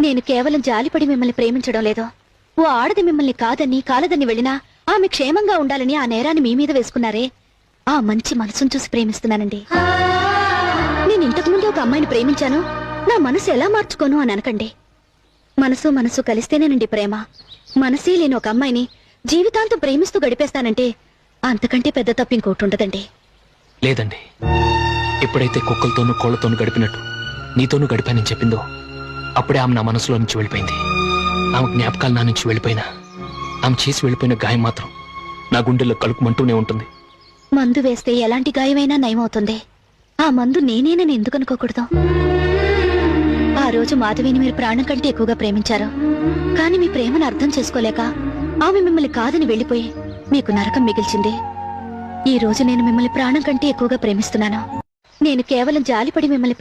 నేను కేవలం జాలిపడి మిమ్మల్ని ప్రేమించడం లేదు. ఓ ఆడది మిమ్మల్ని కాదని కాలదని వెళ్ళినా ఆమె క్షేమంగా ఉండాలని ఆ నేరాన్ని మీ మీద వేసుకున్నారే, ఆ మంచి మనసును చూసి ప్రేమిస్తున్నానండి. నేను ఇంతకు ముందు ఒక అమ్మాయిని ప్రేమించాను, నా మనసు ఎలా మార్చుకోను అని అనకండి. మనసు మనసు కలిస్తేనేనండి ప్రేమ. మనసే లేని ఒక అమ్మాయిని జీవితాంతం ప్రేమిస్తూ గడిపేస్తానంటే అంతకంటే పెద్ద తప్పు ఇంకోటి ఉండదండి. లేదండి, ఎప్పుడైతే కుక్కలతోనూ కోళ్లతోనూ గడిపినట్టు నీతోనూ గడిపానని చెప్పిందో అప్పుడే ఆమె నా మనసులో నుంచి వెళ్ళిపోయింది. ఆమె జ్ఞాపకాలు నా నుంచి వెళ్ళిపోయినా ఆమె చేసి వెళ్ళిపోయిన గాయం మాత్రం నా గుండెల్లో కలుపుమంటూనే ఉంటుంది. మందు వేస్తే ఎలాంటి గాయమైనా నయమవుతుంది. ఆ మందు నేనేనని ఎందుకు అనుకోకూడదు? ఆ రోజు మాధవిని మీరు ప్రాణం కంటే ఎక్కువగా ప్రేమించారు. కానీ మీ ప్రేమను అర్థం చేసుకోలేక ఆమె మిమ్మల్ని కాదని వెళ్ళిపోయి మీకు నరకం మిగిల్చింది. ఈ రోజు నేను మిమ్మల్ని ప్రాణం కంటే ఎక్కువగా ప్రేమిస్తున్నాను. నేను కేవలం జాలిపడి మిమ్మల్ని